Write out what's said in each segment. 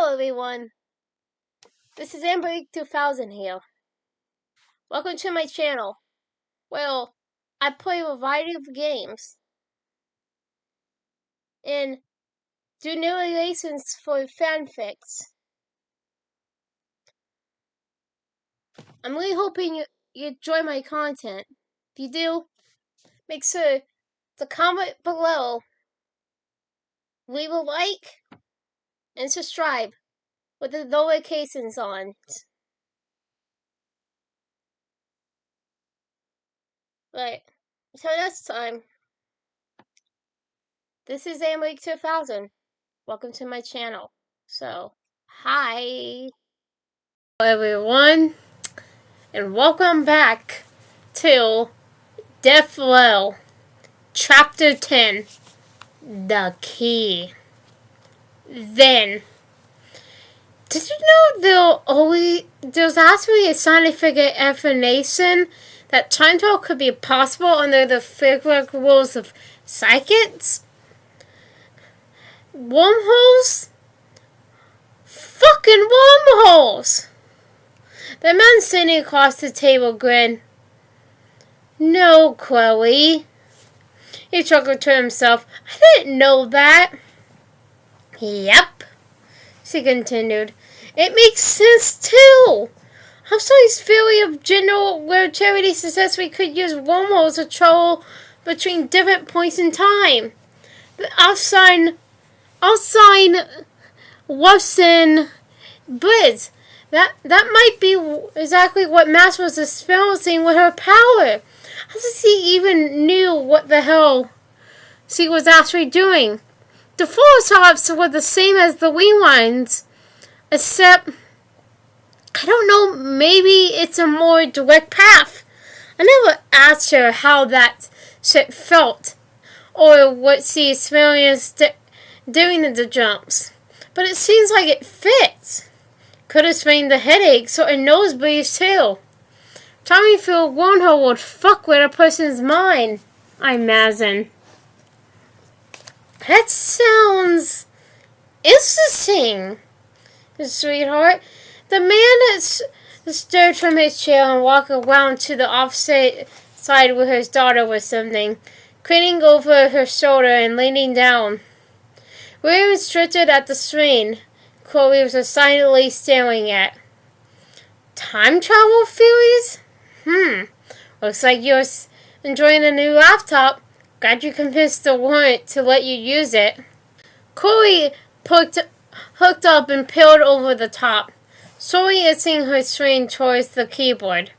Hello everyone, this is AmberAnkNA here. Welcome to my channel. Well, I play a variety of games and do narrations for fanfics. I'm really hoping you enjoy my content. If you do, make sure to comment below, leave a like, and subscribe with the notifications on. Right, until next time, this is AmberAnkNA. Welcome to my channel. So, hi everyone, and welcome back to Death Row, Chapter 10, The Key. Then, did you know there's actually a scientific explanation that time travel could be possible under the physical rules of psychics? Wormholes? Fucking wormholes! The man sitting across the table grinned. No, Chloe. He chuckled to himself. I didn't know that. Yep, she continued. It makes sense, too. Einstein's theory of general relativity suggests we could use wormholes to travel between different points in time. The Einstein Watson bridge. That might be exactly what Max was experiencing with her power. How does he even knew what the hell she was actually doing? The force hops were the same as the rewinds, except, I don't know, maybe it's a more direct path. I never asked her how that shit felt, or what she experienced during the jumps, but it seems like it fits. Could explain the headaches or nosebleeds too. Traveling through a wormhole would fuck with a person's mind, I imagine. That sounds interesting, sweetheart. The man stirred from his chair and walked around to the opposite side where his daughter was sitting, craning over her shoulder and leaning down. William stretched at the screen Chloe was silently staring at. Time travel theories? Looks like you're enjoying a new laptop. Glad you convinced the warrant to let you use it. Chloe hooked up and peeled over the top, slowly edging her screen towards the keyboard.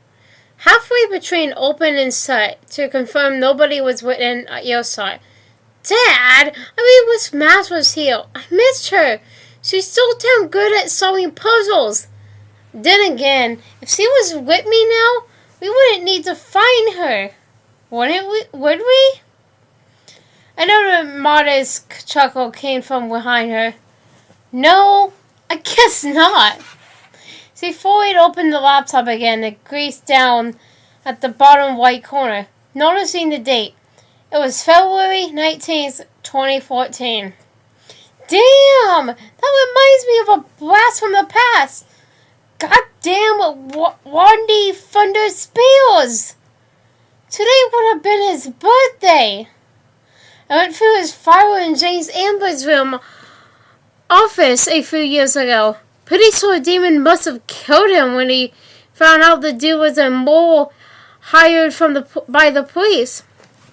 Halfway between open and shut to confirm nobody was within earshot. Dad, I wish Max was here. I missed her. She's so damn good at solving puzzles. Then again, if she was with me now, we wouldn't need to find her. Would we? Another modest chuckle came from behind her. No, I guess not. She fully opened the laptop again and gazed down at the bottom right corner, noticing the date. It was February 19th, 2014. Damn! That reminds me of a blast from the past. Goddamn Wandy Thunder Spears! Today would have been his birthday. I went through his file in James Amber's room office a few years ago. Pretty sure a demon must have killed him when he found out the dude was a mole hired by the police.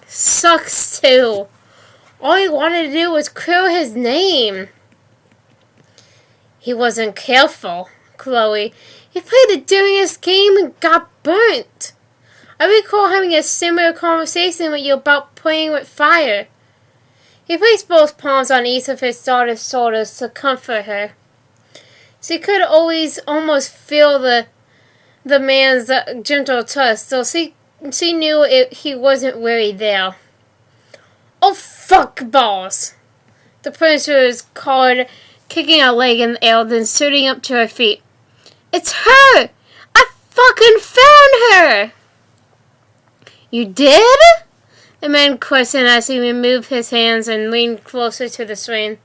Sucks too. All he wanted to do was clear his name. He wasn't careful, Chloe. He played the dirtiest game and got burnt. I recall having a similar conversation with you about playing with fire. He placed both palms on each of his daughter's shoulders to comfort her. She could almost feel the man's gentle touch, so she knew he wasn't really there. Oh, fuck balls! The producer called, kicking a leg in the air, then shooting up to her feet. It's her! I fucking found her! You did? The man questioned as he removed his hands and leaned closer to the screen.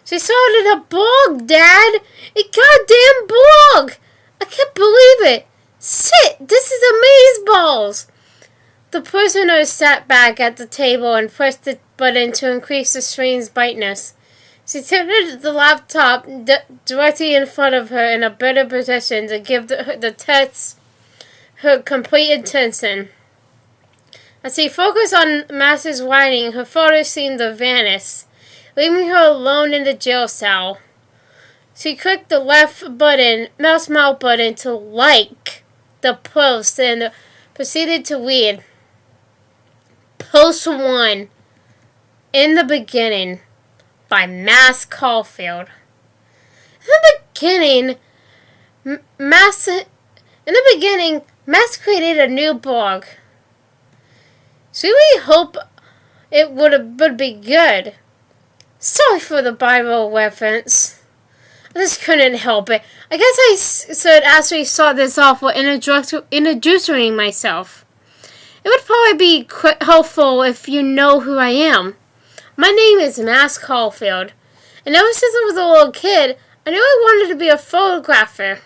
She saw it in a bog, Dad! A goddamn bog! I can't believe it! Shit! This is amazeballs! The prisoner sat back at the table and pressed the button to increase the screen's brightness. She tilted the laptop directly in front of her in a better position to give the text her complete attention. As she focused on Master's writing, her photo seemed to vanish, leaving her alone in the jail cell. She clicked the left mouse button to like the post and proceeded to read. Post 1. In the beginning, by Mass Caulfield. In the beginning, Mass created a new blog. So we really hope it would be good. Sorry for the Bible reference. I just couldn't help it. I guess I should actually start this off with introducing myself. It would probably be helpful if you know who I am. My name is Mass Caulfield, and ever since I was a little kid, I knew I wanted to be a photographer.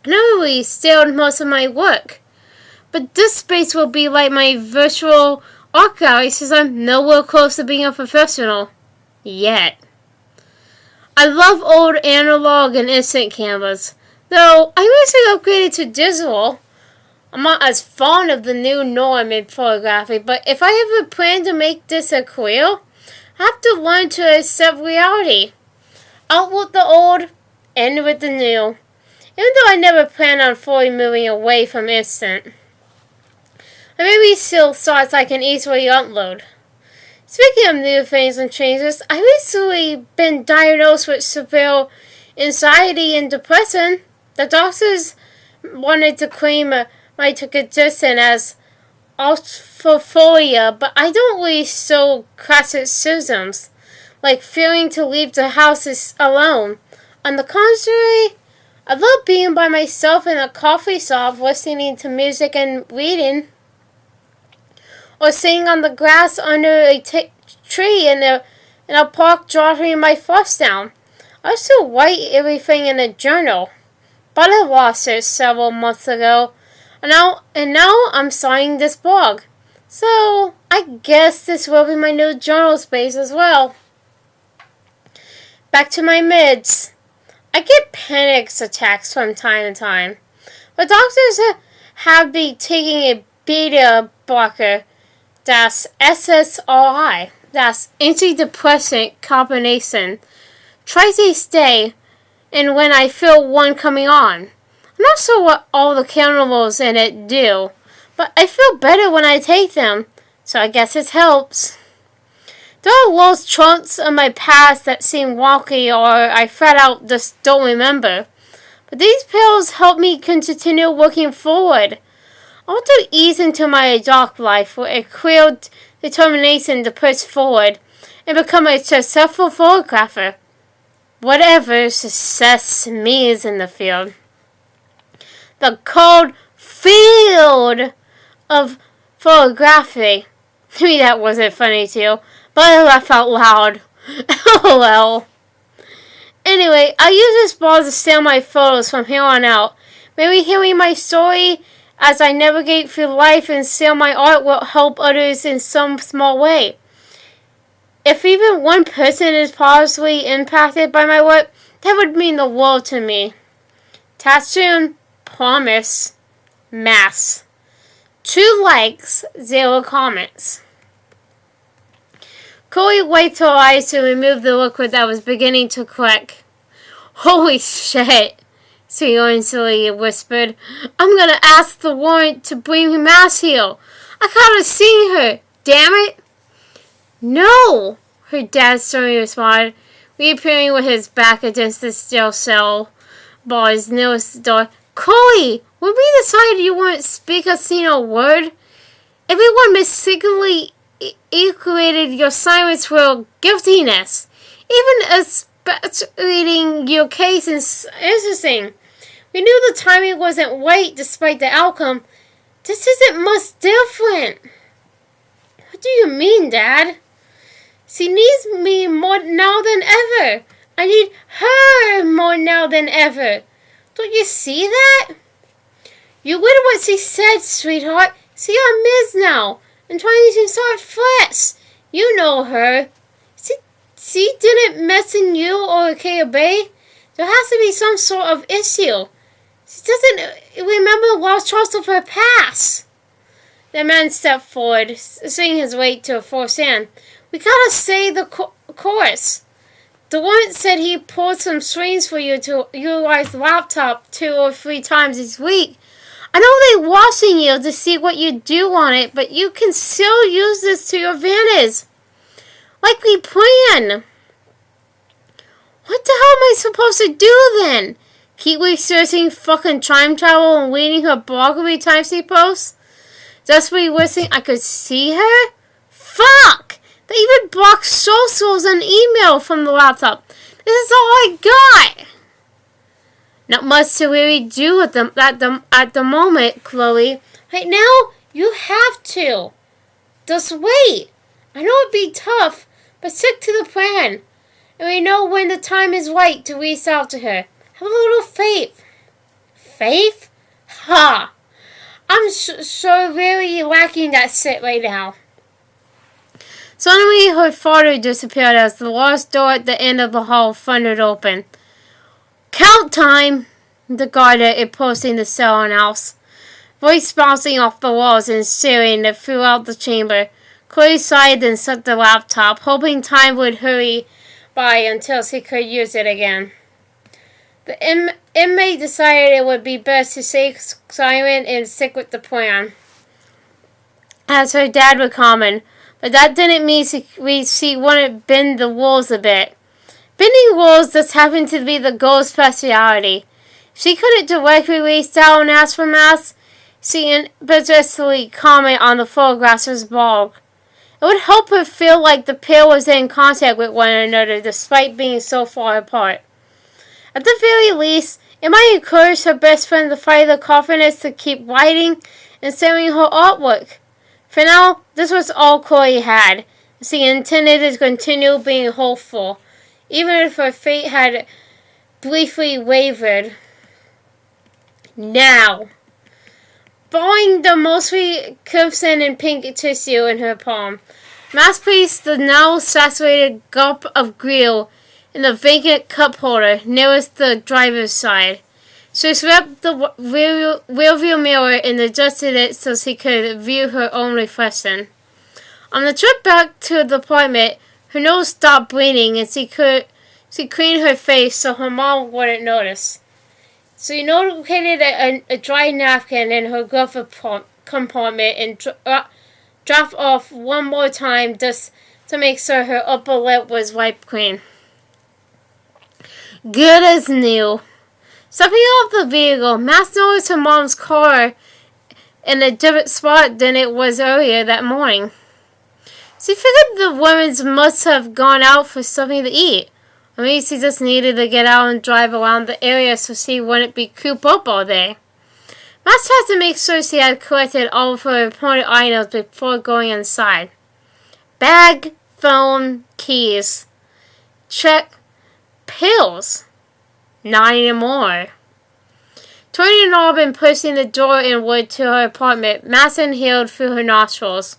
I never really styled most of my work, but this space will be like my virtual art gallery since I'm nowhere close to being a professional. Yet. I love old analog and instant cameras, though I recently upgraded to digital. I'm not as fond of the new norm in photography, but if I ever plan to make this a career, I have to learn to accept reality. Out with the old, in with the new. Even though I never plan on fully moving away from instant. I maybe still thoughts I can easily upload. Speaking of new things and changes, I've recently been diagnosed with severe anxiety and depression. The doctors wanted to claim my condition as claustrophobia, but I don't really show classic symptoms, like fearing to leave the house alone. On the contrary, I love being by myself in a coffee shop, listening to music and reading, or sitting on the grass under a tree in a park, jotting my thoughts down. I also write everything in a journal, but I lost it several months ago, and now I'm starting this blog. So I guess this will be my new journal space as well. Back to my meds. I get panic attacks from time to time. The doctors have me taking a beta blocker. That's SSRI. That's antidepressant combination. Twice each day, and when I feel one coming on. I'm not sure what all the chemicals in it do, but I feel better when I take them, so I guess it helps. There are lost chunks of my past that seem wonky or I flat out just don't remember. But these pills help me continue working forward. I want to ease into my dark life with a clear determination to push forward and become a successful photographer. Whatever success means in the field. The cold field of photography. Maybe that wasn't funny too, but I laughed out loud. Oh well. Anyway, I use this blog to sell my photos from here on out. Maybe hearing my story as I navigate through life and sell my art will help others in some small way. If even one person is positively impacted by my work, that would mean the world to me. Tattoon, promise, Mass. 2 likes, 0 comments. Chloe wiped her eyes to remove the liquid that was beginning to collect. Holy shit, she earnestly whispered. I'm gonna ask the warrant to bring Mass here. I gotta see her, damn it. No, her dad sternly responded, reappearing with his back against the steel cell bars nearest the door. Chloe, when we decided you wouldn't speak a single word, everyone mistakenly equated your silence with guiltiness, even expecting your case is interesting. We knew the timing wasn't right despite the outcome. This isn't much different. What do you mean, Dad? She needs me more now than ever. I need her more now than ever. Don't you see that? You heard what she said, sweetheart. See on Miz now. And trying to start fresh. You know her. She didn't mention you or K.A.B. There has to be some sort of issue. She doesn't remember lost trust of her past. The man stepped forward, swinging his weight to a forced hand. We gotta say the chorus. The woman said he pulled some strings for you to utilize the laptop 2 or 3 times each week. I know they're watching you to see what you do on it, but you can still use this to your advantage. Like we planned. What the hell am I supposed to do then? Keep researching fucking time travel and reading her blog every time she posts? Desperately wishing I could see her? Fuck! They even blocked socials and email from the laptop. This is all I got. Not much to really do with them at the moment, Chloe. Right now, you have to. Just wait. I know it'd be tough, but stick to the plan. And we know when the time is right to reach out to her. Have a little faith. Faith? Ha! I'm so really lacking that shit right now. Suddenly, her father disappeared as the large door at the end of the hall thundered open. Count time! The guard approaching the cell announced, voice bouncing off the walls and staring throughout the chamber. Chloe sighed and shut the laptop, hoping time would hurry by until she could use it again. The inmate decided it would be best to stay silent and stick with the plan, as her dad would comment. But that didn't mean she wouldn't bend the rules a bit. Bending rules just happened to be the girl's speciality. She couldn't directly reach out and ask for masks. She impetuously comment on the photograph's blog. It would help her feel like the pair was in contact with one another despite being so far apart. At the very least, it might encourage her best friend to find the confidence to keep writing and sending her artwork. For now, this was all Chloe had. She intended to continue being hopeful, even if her fate had briefly wavered. Now, bowing the mostly crimson and pink tissue in her palm, Mass placed the now saturated gulp of grill in the vacant cup holder nearest the driver's side. She swept the rearview mirror and adjusted it so she could view her own reflection. On the trip back to the apartment, her nose stopped bleeding and she cleaned her face so her mom wouldn't notice. She located a dry napkin in her glove compartment and dropped off one more time just to make sure her upper lip was wiped clean. Good as new. Stepping off the vehicle, Max noticed her mom's car in a different spot than it was earlier that morning. She figured the woman must have gone out for something to eat. Or maybe she just needed to get out and drive around the area so she wouldn't be cooped up all day. Max tried to make sure she had collected all of her important items before going inside. Bag, phone, keys. Check. Pills. Not anymore. Turning the knob and pushing the door inward to her apartment, Max inhaled through her nostrils.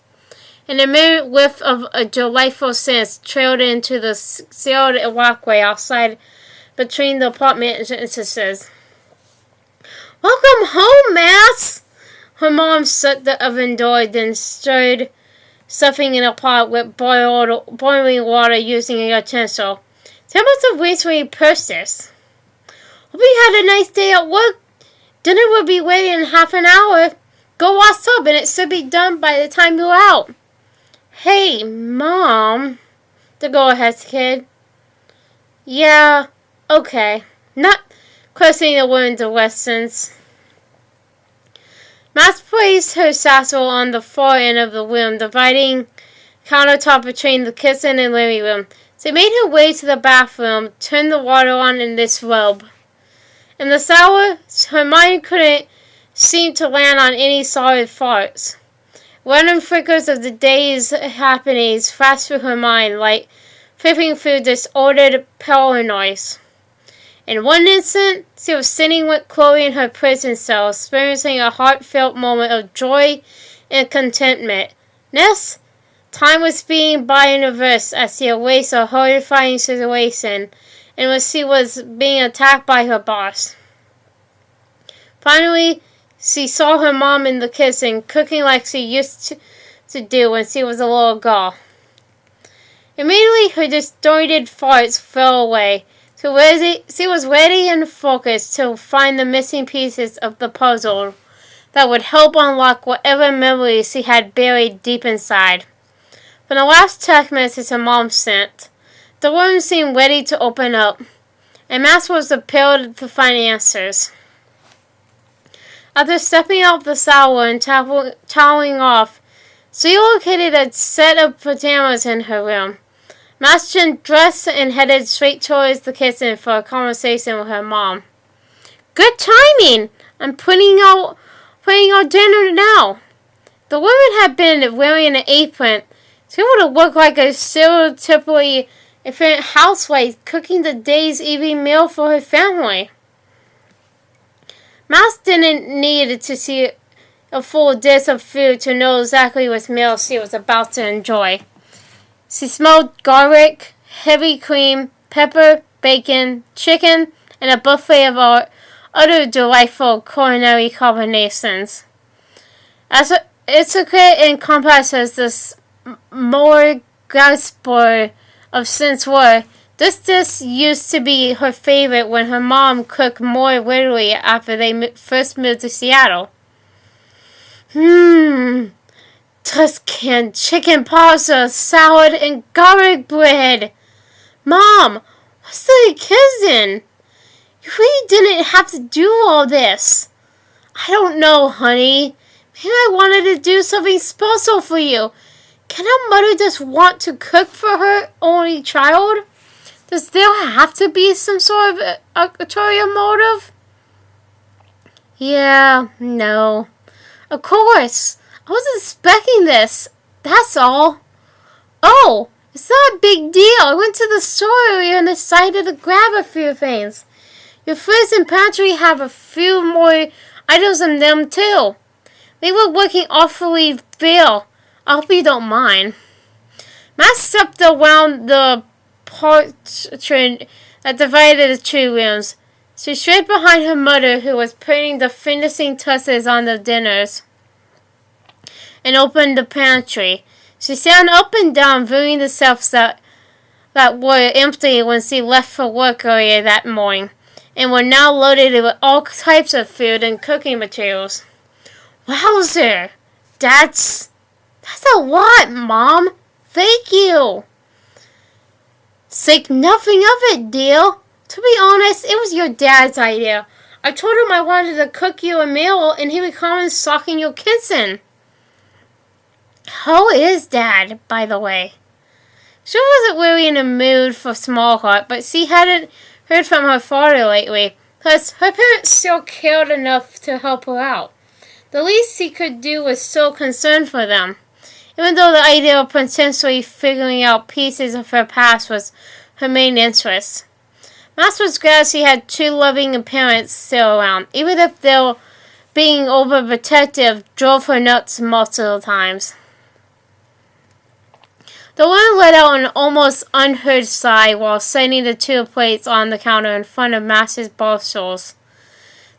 And a minute whiff of a delightful scent trailed into the sealed walkway outside between the apartment entrances. Welcome home, Max! Her mom shut the oven door, then stirred stuffing in a pot with boiling water using a utensil. Tell us the ways where you purchased this. Hope you had a nice day at work. Dinner will be ready in half an hour. Go wash up and it should be done by the time you're out. Hey, Mom. The girl hesitated. Yeah, okay. Not questioning the woman's directions. Max placed her satchel on the far end of the room, dividing countertop between the kitchen and living room. She made her way to the bathroom, turned the water on in this robe. In the shower, her mind couldn't seem to land on any solid thoughts. Random flickers of the day's happenings flashed through her mind like flipping through disordered paranoia. In one instant, she was sitting with Chloe in her prison cell, experiencing a heartfelt moment of joy and contentment. Next, time was speeding by in reverse as she awaited a horrifying situation in which she was being attacked by her boss. Finally, she saw her mom in the kitchen, cooking like she used to do when she was a little girl. Immediately, her distorted thoughts fell away. She was ready and focused to find the missing pieces of the puzzle that would help unlock whatever memories she had buried deep inside. From the last text message her mom sent, the room seemed ready to open up, and Max was prepared to find answers. After stepping out of the shower and toweling off, she located a set of pajamas in her room. Mastian dressed and headed straight towards the kitchen for a conversation with her mom. Good timing! I'm putting out dinner now. The woman had been wearing an apron. She would have looked like a stereotypically efficient housewife cooking the day's evening meal for her family. Mouse didn't need to see a full dish of food to know exactly what meal she was about to enjoy. She smelled garlic, heavy cream, pepper, bacon, chicken, and a buffet of other delightful culinary combinations. As intricate and complex as this more gasper of scents were, this dish used to be her favorite when her mom cooked more regularly after they first moved to Seattle. Tuscan chicken pasta, salad, and garlic bread. Mom, what's the kitchen? You really didn't have to do all this. I don't know, honey. Maybe I wanted to do something special for you. Can a mother just want to cook for her only child? Does there have to be some sort of ulterior motive? Yeah, no. Of course. I wasn't expecting this. That's all. Oh, it's not a big deal. I went to the store area and decided to grab a few things. Your fridge and pantry have a few more items in them too. They were looking awfully bare. I hope you don't mind. Matt stepped around the partition that divided the two rooms. She stood behind her mother, who was putting the finishing touches on the dinners, and opened the pantry. She sat up and down, viewing the shelves that were empty when she left for work earlier that morning, and were now loaded with all types of food and cooking materials. Wowzer! That's a lot, Mom. Thank you. Think nothing of it, dear. To be honest, it was your dad's idea. I told him I wanted to cook you a meal, and he would come and stock in your kitchen. How is Dad, by the way? She wasn't really in the mood for small talk, but she hadn't heard from her father lately, plus her parents still cared enough to help her out. The least she could do was show concern for them, even though the idea of potentially figuring out pieces of her past was her main interest. Max was glad she had two loving parents still around, even if their being overprotective drove her nuts most of the times. The woman let out an almost unheard sigh while setting the two plates on the counter in front of Max's bar stools.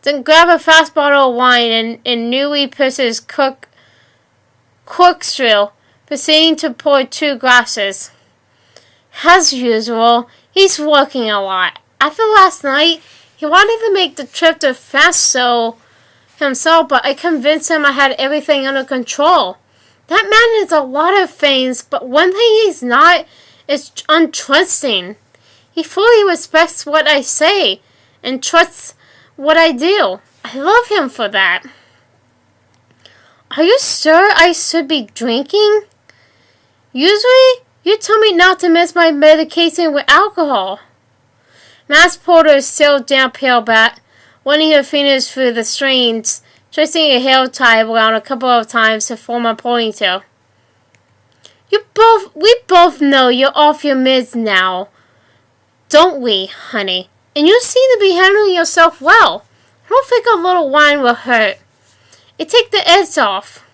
Then grabbed a fast bottle of wine and newly purchased corkscrew, proceeding to pour 2 glasses. As usual, he's working a lot. After last night, he wanted to make the trip to Faso himself, but I convinced him I had everything under control. That man is a lot of things, but one thing he's not is untrusting. He fully respects what I say and trusts what I do. I love him for that. Are you sure I should be drinking? Usually, you tell me not to mix my medication with alcohol. Mass Porter still down pale back, running her fingers through the strings, twisting a hair tie around a couple of times to form a ponytail. We both know you're off your mids now, don't we, honey? And you seem to be handling yourself well. I don't think a little wine will hurt. It take the edge off.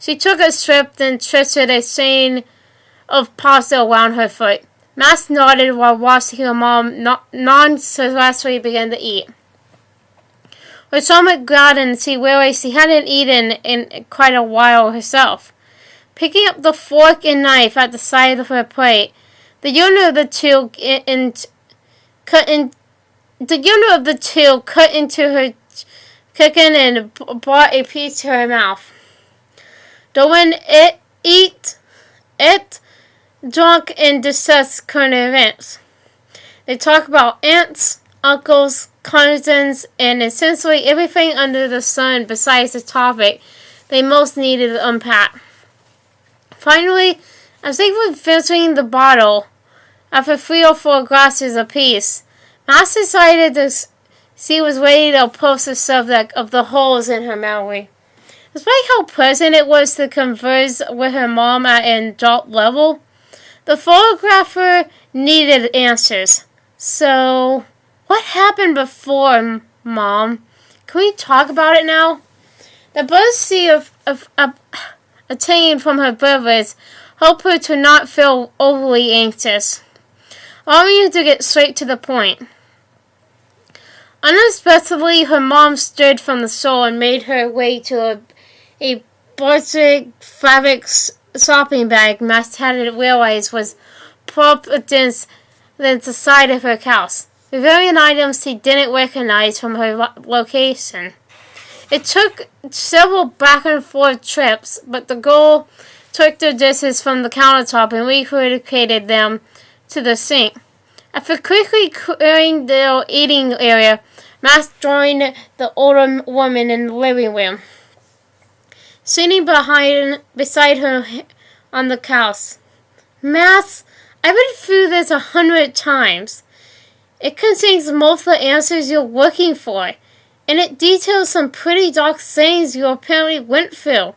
She took a strip and twisted a skein of pasta around her foot. Max nodded while watching her mom non-successfully begin to eat. Her stomach growled and she realized she hadn't eaten in quite a while herself. Picking up the fork and knife at the side of her plate, the younger of the two cut into her chicken and brought a piece to her mouth. Doing it, drunk and discussed current events. They talk about aunts, uncles, cousins, and essentially everything under the sun besides the topic they most needed to unpack. Finally, as they were finishing the bottle, after 3 or 4 glasses apiece, Max decided that she was ready to approach the subject of the holes in her memory. Despite how pleasant it was to converse with her mom at an adult level, the photographer needed answers. So, what happened before, Mom? Can we talk about it now? The buzz she attained from her brothers helped her to not feel overly anxious, allowing her to get straight to the point. Unexpectedly, her mom stirred from the store and made her way to a plastic fabric shopping bag Max hadn't realized was propped against the side of her couch, revealing items she didn't recognize from her location. It took several back and forth trips, but the girl took the dishes from the countertop and relocated them to the sink. After quickly clearing the eating area, Max joined the older woman in the living room, sitting beside her on the couch. Max, I've been through this 100 times. It contains most of the answers you're looking for, and it details some pretty dark things you apparently went through.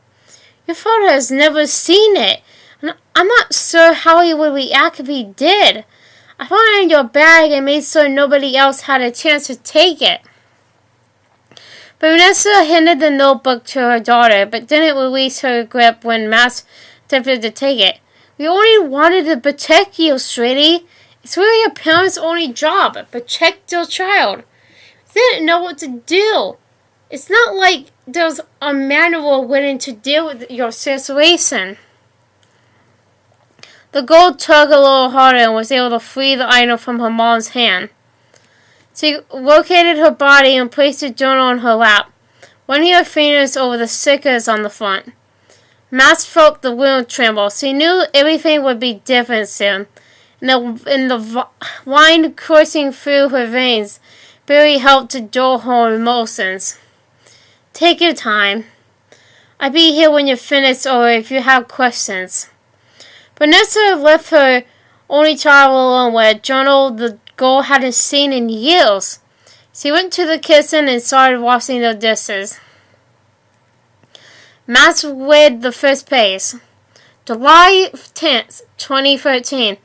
Your father has never seen it, and I'm not sure how he would react if he did. I found it in your bag and made sure nobody else had a chance to take it. But Vanessa handed the notebook to her daughter, but didn't release her grip when Max attempted to take it. We only wanted to protect you, sweetie. It's really a parent's only job, protect your child. We didn't know what to do. It's not like there's a manual waiting to deal with your situation. The girl tugged a little harder and was able to free the item from her mom's hand. She located her body and placed the journal on her lap, running her fingers over the stickers on the front. Max felt the room tremble. She knew everything would be different soon, and the wine coursing through her veins barely helped to dull her emotions. Take your time. I'll be here when you're finished or if you have questions. Vanessa left her only child alone with a journal the girl hadn't seen in years. She went to the kitchen and started washing the dishes. Max read the first page. July 10th, 2013.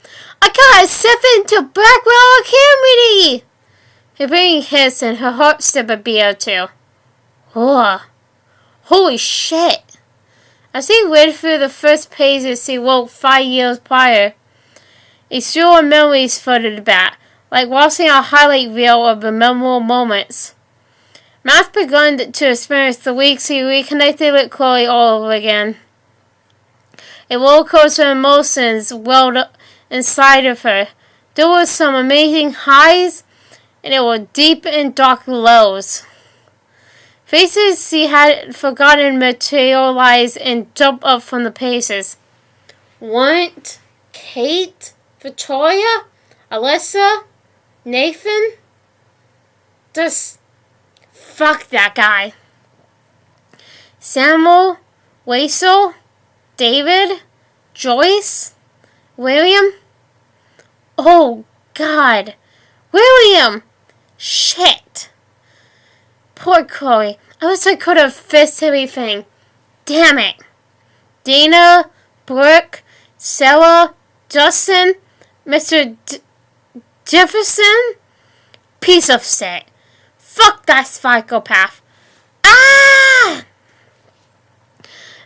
I gotta step into Blackwell Academy! Her brain hissed and her heart skipped a beat or two. Ugh. Holy shit! As he read through the first pages he wrote 5 years prior, a stream of memories flooded back, like watching a highlight reel of the memorable moments. Max began to experience the weeks he reconnected with Chloe all over again. A roller coaster of emotions welled up inside of her. There were some amazing highs, and there were deep and dark lows. Faces she had forgotten materialized and jumped up from the pages. Warrant, Kate, Victoria, Alyssa, Nathan. Just fuck that guy. Samuel, Waisel, David, Joyce, William. Oh, God. William! Shit. Poor Chloe. I wish I could have fixed everything. Damn it. Dana, Brooke, Sarah, Justin, Mr. Jefferson? Piece of shit. Fuck that psychopath. Ah!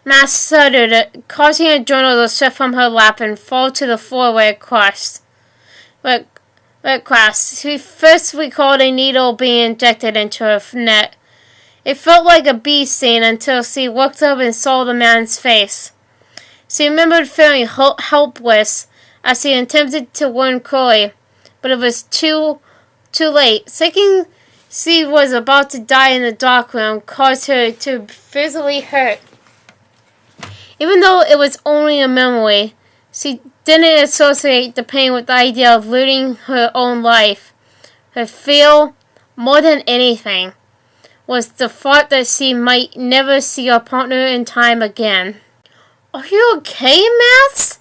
Mass shuddered, causing a journal to slip from her lap and fall to the floor where it crashed. She first recalled a needle being injected into her neck. It felt like a bee sting until she looked up and saw the man's face. She remembered feeling helpless as she attempted to warn Chloe, but it was too late. Thinking she was about to die in the dark room caused her to physically hurt. Even though it was only a memory, she didn't associate the pain with the idea of losing her own life. Her fear, more than anything, was the thought that she might never see her partner in time again. "Are you okay, Max?"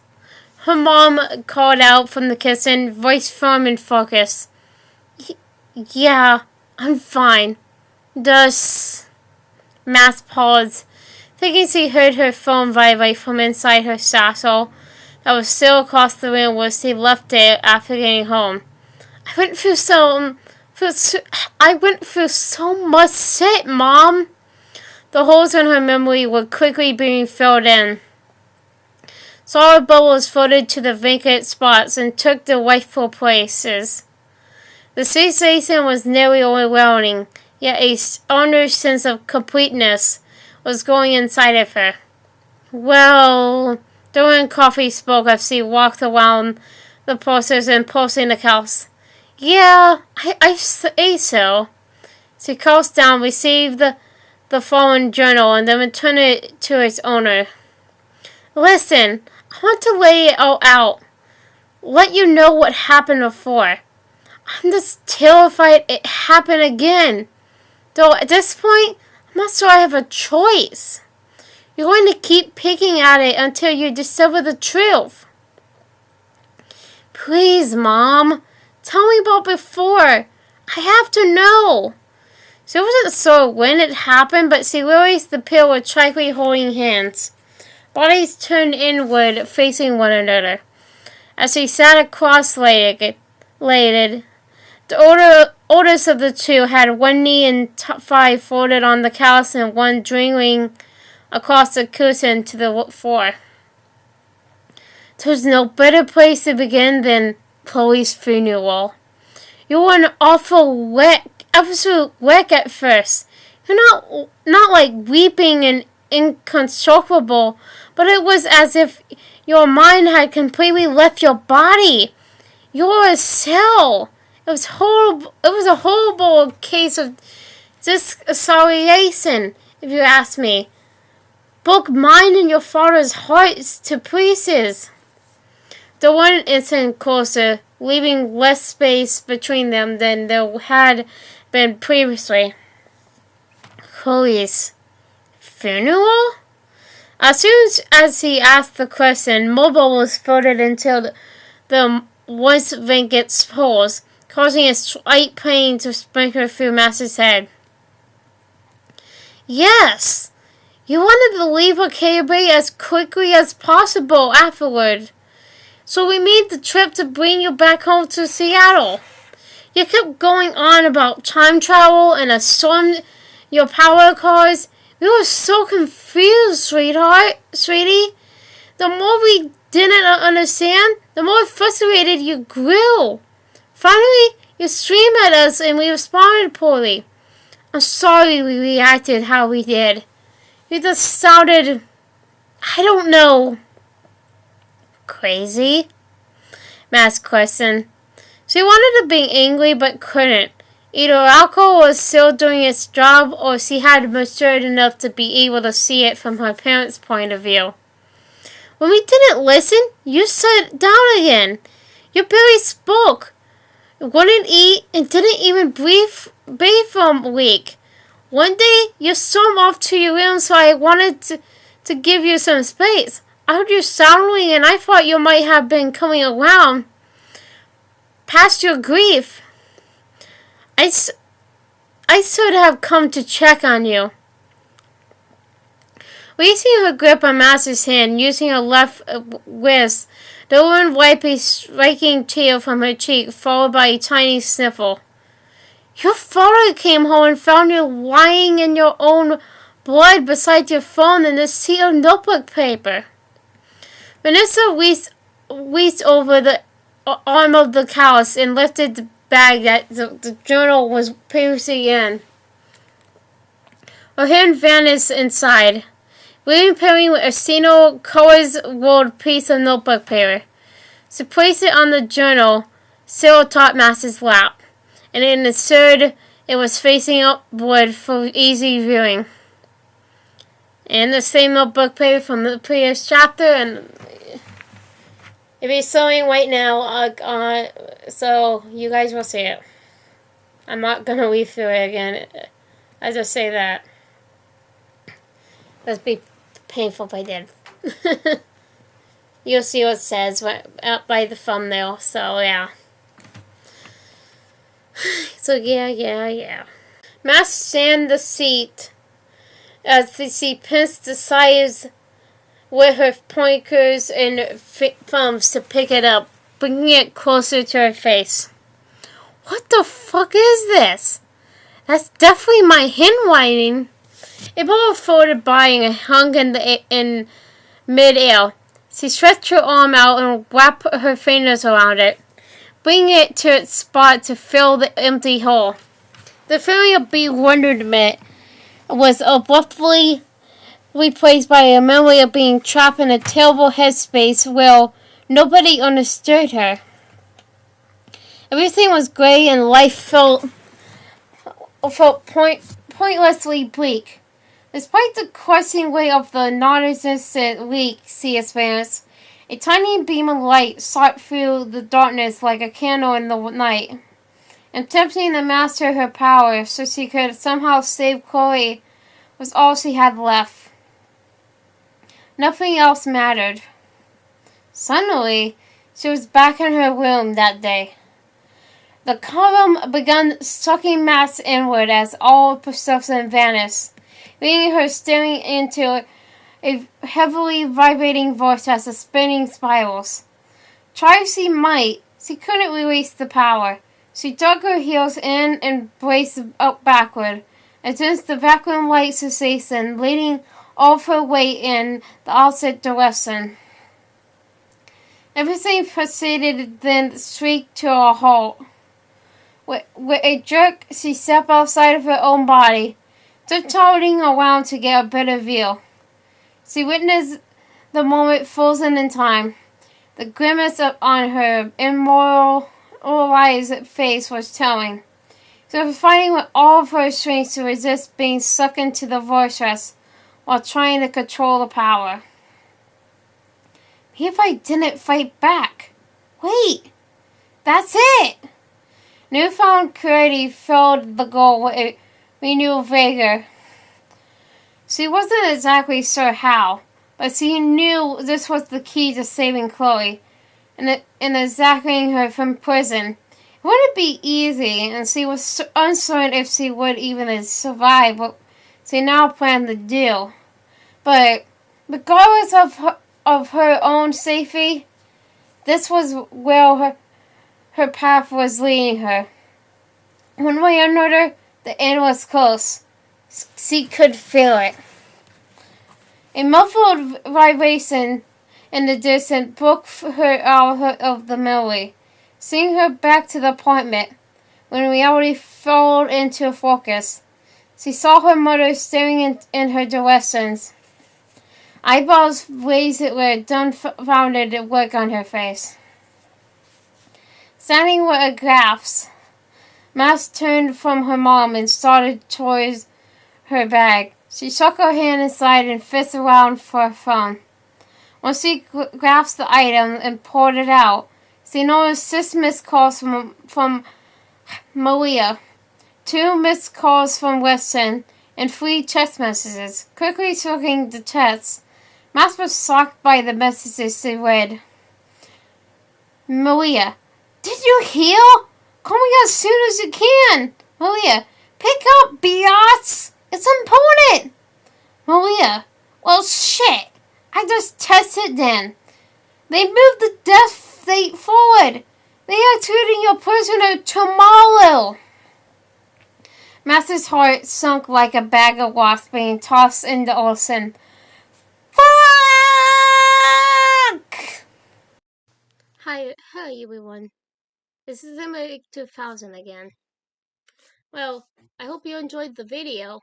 her mom called out from the kitchen, voice firm and focused. Yeah, I'm fine. Does..." Max paused, thinking she heard her phone vibrate from inside her satchel that was still across the room where she left it after getting home. I went through so much shit, Mom." The holes in her memory were quickly being filled in. Solid bubbles floated to the vacant spots and took their rightful places. The sensation was nearly overwhelming, yet a honest sense of completeness was going inside of her. "Well," During coffee spoke as she walked around the process and posting the cows. "Yeah, I say so." She crouched down, received the fallen journal, and then returned it to its owner. "Listen, I want to lay it all out. Let you know what happened before. I'm just terrified it happened again. Though at this point, I'm not sure I have a choice. You're going to keep picking at it until you discover the truth." "Please, Mom, tell me about before. I have to know." She wasn't sure when it happened, but she realized the pair were tragically holding hands, bodies turned inward, facing one another. As she sat cross-legged, the oldest of the two had one knee and thigh folded on the couch and one dangling across the cushion to the floor. There's no better place to begin than Chloe's funeral. You were an awful wreck, absolute wreck at first. You're not like weeping and inconsolable, but it was as if your mind had completely left your body. You were a cell. It was horrible. It was a horrible case of dissociation, if you ask me. Broke mine and your father's hearts to pieces. The one instant closer, leaving less space between them than there had been previously. Chloe's funeral? As soon as he asked the question, more bubbles floated into the once vacant holes, causing a slight pain to sprinkle through Max's head. "Yes! You wanted to leave Akebe as quickly as possible afterward. So we made the trip to bring you back home to Seattle. You kept going on about time travel and a storm your power cars. We were so confused, sweetie. The more we didn't understand, the more frustrated you grew. Finally, you screamed at us and we responded poorly. I'm sorry we reacted how we did. You just sounded, I don't know, crazy?" Max questioned. She wanted to be angry but couldn't. Either alcohol was still doing its job or she had matured enough to be able to see it from her parents' point of view. "When we didn't listen, you sat down again. You barely spoke, wouldn't eat, and didn't even breathe for a week. One day, you stormed off to your room, so I wanted to give you some space. I heard you sounding, and I thought you might have been coming around past your grief. I should have come to check on you. Releasing her grip on Master's hand, using her left wrist, the woman wiped a striking tear from her cheek, followed by a tiny sniffle. Your father came home and found you lying in your own blood beside your phone and this sheet of notebook paper. Vanessa reached over the arm of the couch and lifted the bag that the journal was previously in. Her hand vanished inside, leaving Perry with a single colors-rolled piece of notebook paper. She placed it on the journal, still atop Master's lap, and ensured it was facing upward for easy viewing. And the same notebook paper from the previous chapter, and it'll be showing right now, so you guys will see it. I'm not going to read through it again. I just say that. That'd be painful if I did. You'll see what it says right by the thumbnail, so yeah. So yeah. Mask stand the seat as she pinches the sides with her pointers and thumbs to pick it up, bringing it closer to her face. What the fuck is this? That's definitely my handwriting. A ball floated by and hung in mid-air. She stretched her arm out and wrapped her fingers around it, bringing it to its spot to fill the empty hole. The feeling of bewilderment was abruptly replaced by a memory of being trapped in a terrible headspace where nobody understood her. Everything was gray and life felt pointlessly bleak. Despite the crushing weight of the non-existent leak she experienced, a tiny beam of light shot through the darkness like a candle in the night, attempting to master her power so she could somehow save Chloe was all she had left. Nothing else mattered. Suddenly, she was back in her room that day. The column began sucking mass inward as all perception vanished, leaving her staring into a heavily vibrating vortex of spinning spirals. Try as she might, she couldn't release the power. She dug her heels in and braced up backward, against the vacuum-like sensation, leading all of her weight in the opposite direction. Everything proceeded, then shrieked to a halt. With a jerk, she stepped outside of her own body, tiptoeing around to get a better view. She witnessed the moment frozen in time. The grimace on her immortalized face was telling. She was fighting with all of her strength to resist being sucked into the vortex while trying to control the power. Maybe if I didn't fight back. Wait! That's it! Newfound clarity filled the girl with a renewed vigor. She wasn't exactly sure how, but she knew this was the key to saving Chloe and extracting her from prison. It wouldn't be easy, and she was uncertain if she would even survive what she now planned to do. But regardless of her own safety, this was where her path was leading her. One way or another, the end was close. She could feel it. A muffled vibration in the distance broke her out of the memory, seeing her back to the apartment. When reality fell into focus, she saw her mother staring in her directions, eyebrows raised with dumbfounded look on her face. Standing with a gasp, Max turned from her mom and started towards her bag. She shook her hand inside and fished around for her phone. Once she grasped the item and pulled it out, she noticed 6 missed calls from Maria, 2 missed calls from Weston, and 3 text messages. Quickly checking the texts, Max was shocked by the messages she read. Maria, did you hear? Call me as soon as you can. Maria, pick up, biatch. It's important. Maria, Well, shit. I just tested then. They moved the death date forward. They are executing your prisoner tomorrow. Master's heart sunk like a bag of wasps being tossed in the ocean. Fuck! Hi everyone. This is Emma 2000 again. Well, I hope you enjoyed the video.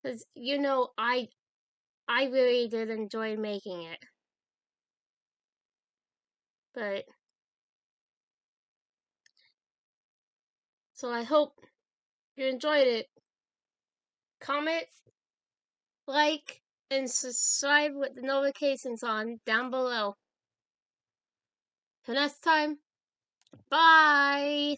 Because, I really did enjoy making it. But, so I hope you enjoyed it. Comment, like, and subscribe with the notifications on down below. Till next time, bye!